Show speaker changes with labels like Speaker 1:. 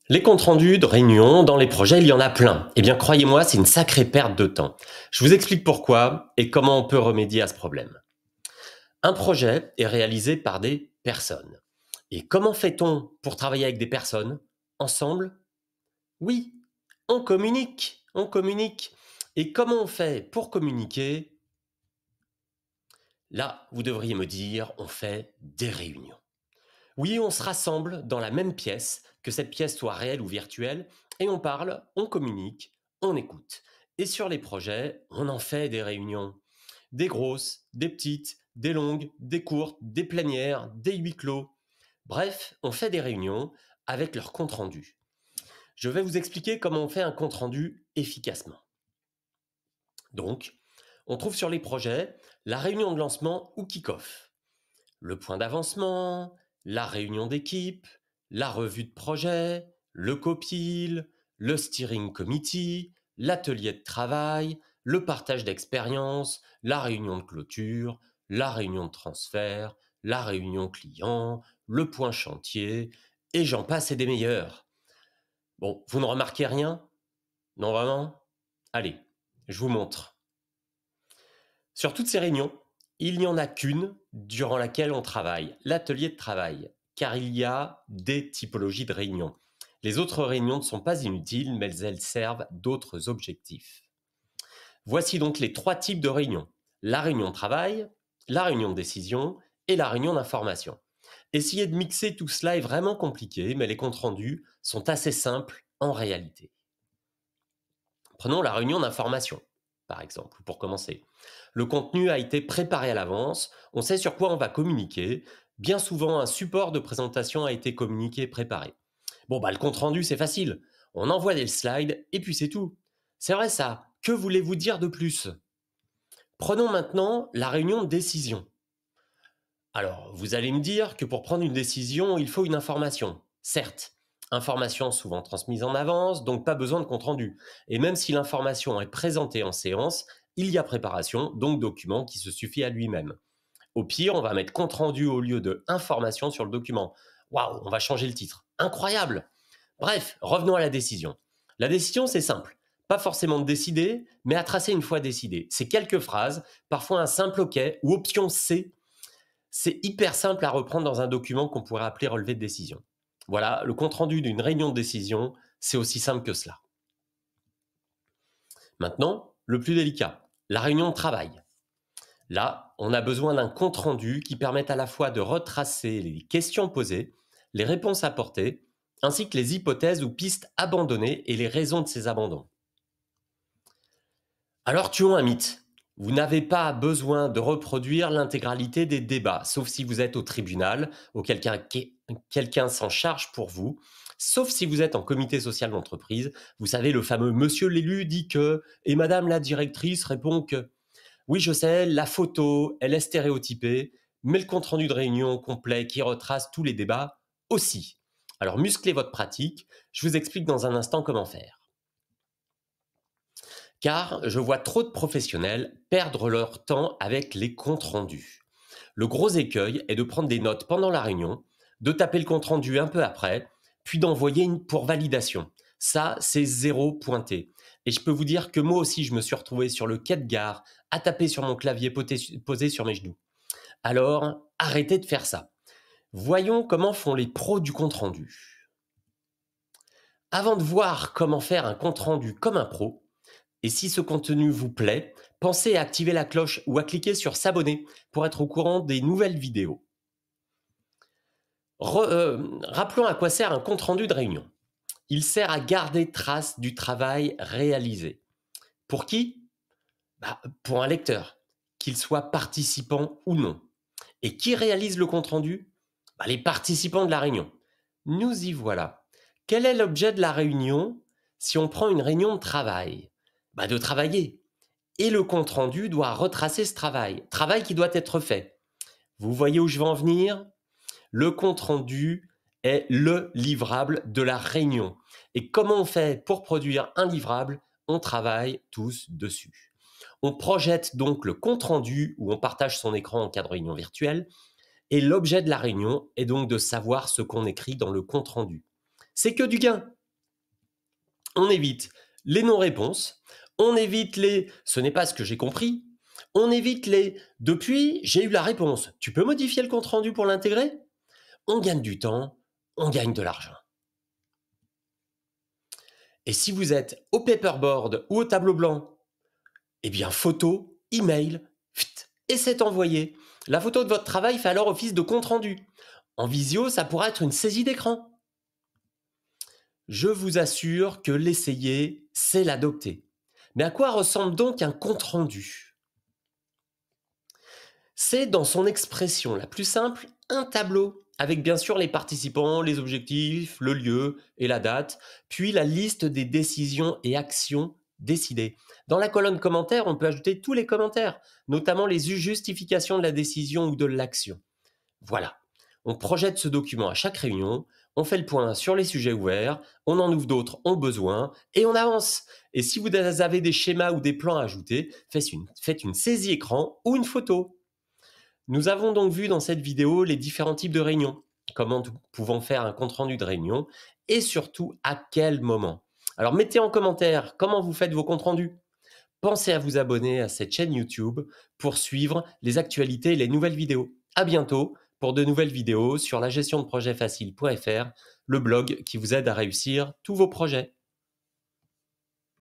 Speaker 1: Les comptes rendus de réunions dans les projets, il y en a plein. Eh bien, croyez-moi, c'est une sacrée perte de temps. Je vous explique pourquoi et comment on peut remédier à ce problème. Un projet est réalisé par des personnes. Et comment fait-on pour travailler avec des personnes ensemble? Oui, on communique, on communique. Et comment on fait pour communiquer? Là, vous devriez me dire, on fait des réunions. Oui, on se rassemble dans la même pièce, que cette pièce soit réelle ou virtuelle, et on parle, on communique, on écoute. Et sur les projets, on en fait des réunions. Des grosses, des petites, des longues, des courtes, des plénières, des huis clos. Bref, on fait des réunions avec leur compte rendu. Je vais vous expliquer comment on fait un compte rendu efficacement. Donc, on trouve sur les projets la réunion de lancement ou kick-off, le point d'avancement, la réunion d'équipe, la revue de projet, le copil, le steering committee, l'atelier de travail, le partage d'expérience, la réunion de clôture, la réunion de transfert, la réunion client, le point chantier, et j'en passe et des meilleurs. Bon, vous ne remarquez rien? Non, vraiment? Allez, je vous montre. Sur toutes ces réunions, il n'y en a qu'une durant laquelle on travaille, l'atelier de travail, car il y a des typologies de réunions. Les autres réunions ne sont pas inutiles, mais elles servent d'autres objectifs. Voici donc les trois types de réunions. La réunion de travail, la réunion de décision et la réunion d'information. Essayer de mixer tout cela est vraiment compliqué, mais les comptes rendus sont assez simples en réalité. Prenons la réunion d'information, par exemple, pour commencer. Le contenu a été préparé à l'avance, on sait sur quoi on va communiquer. Bien souvent, un support de présentation a été communiqué et préparé. Bon, le compte-rendu, c'est facile. On envoie des slides et puis c'est tout. C'est vrai ça. Que voulez-vous dire de plus? Prenons maintenant la réunion de décision. Alors, vous allez me dire que pour prendre une décision, il faut une information. Certes, information souvent transmise en avance, donc pas besoin de compte-rendu. Et même si l'information est présentée en séance, il y a préparation, donc document qui se suffit à lui-même. Au pire, on va mettre compte-rendu au lieu de information sur le document. Waouh, on va changer le titre. Incroyable! Bref, revenons à la décision. La décision, c'est simple. Pas forcément de décider, mais à tracer une fois décidé. C'est quelques phrases, parfois un simple OK ou option C. C'est hyper simple à reprendre dans un document qu'on pourrait appeler relevé de décision. Voilà, le compte-rendu d'une réunion de décision, c'est aussi simple que cela. Maintenant, le plus délicat, la réunion de travail. Là, on a besoin d'un compte-rendu qui permette à la fois de retracer les questions posées, les réponses apportées, ainsi que les hypothèses ou pistes abandonnées et les raisons de ces abandons. Alors tuons un mythe. Vous n'avez pas besoin de reproduire l'intégralité des débats, sauf si vous êtes au tribunal, ou quelqu'un s'en charge pour vous, sauf si vous êtes en comité social d'entreprise. Vous savez, le fameux monsieur l'élu dit que, et madame la directrice répond que. Oui, je sais, la photo, elle est stéréotypée, mais le compte-rendu de réunion complet qui retrace tous les débats aussi. Alors musclez votre pratique, je vous explique dans un instant comment faire. Car je vois trop de professionnels perdre leur temps avec les comptes rendus. Le gros écueil est de prendre des notes pendant la réunion, de taper le compte rendu un peu après, puis d'envoyer une pour validation. Ça, c'est zéro pointé. Et je peux vous dire que moi aussi, je me suis retrouvé sur le quai de gare à taper sur mon clavier posé sur mes genoux. Alors, arrêtez de faire ça. Voyons comment font les pros du compte rendu. Avant de voir comment faire un compte rendu comme un pro, et si ce contenu vous plaît, pensez à activer la cloche ou à cliquer sur s'abonner pour être au courant des nouvelles vidéos. Rappelons à quoi sert un compte-rendu de réunion. Il sert à garder trace du travail réalisé. Pour qui? Pour un lecteur, qu'il soit participant ou non. Et qui réalise le compte-rendu? Les participants de la réunion. Nous y voilà. Quel est l'objet de la réunion si on prend une réunion de travail? De travailler. Et le compte-rendu doit retracer ce travail. Travail qui doit être fait. Vous voyez où je veux en venir? Le compte-rendu est le livrable de la réunion. Et comment on fait pour produire un livrable? On travaille tous dessus. On projette donc le compte-rendu où on partage son écran en cas de réunion virtuelle. Et l'objet de la réunion est donc de savoir ce qu'on écrit dans le compte-rendu. C'est que du gain. On évite les non-réponses, on évite les ce n'est pas ce que j'ai compris, on évite les depuis j'ai eu la réponse, tu peux modifier le compte-rendu pour l'intégrer? On gagne du temps, on gagne de l'argent. Et si vous êtes au paperboard ou au tableau blanc, eh bien photo, email, et c'est envoyé. La photo de votre travail fait alors office de compte-rendu. En visio, ça pourrait être une saisie d'écran. Je vous assure que l'essayer, c'est l'adopter. Mais à quoi ressemble donc un compte-rendu? C'est dans son expression la plus simple, un tableau, avec bien sûr les participants, les objectifs, le lieu et la date, puis la liste des décisions et actions décidées. Dans la colonne commentaires, on peut ajouter tous les commentaires, notamment les justifications de la décision ou de l'action. Voilà. On projette ce document à chaque réunion, on fait le point sur les sujets ouverts, on en ouvre d'autres au besoin et on avance. Et si vous avez des schémas ou des plans à ajouter, faites une saisie écran ou une photo. Nous avons donc vu dans cette vidéo les différents types de réunions, comment nous pouvons faire un compte-rendu de réunion et surtout à quel moment. Alors mettez en commentaire comment vous faites vos comptes rendus. Pensez à vous abonner à cette chaîne YouTube pour suivre les actualités et les nouvelles vidéos. À bientôt pour de nouvelles vidéos sur la gestion de projet facile.fr, le blog qui vous aide à réussir tous vos projets.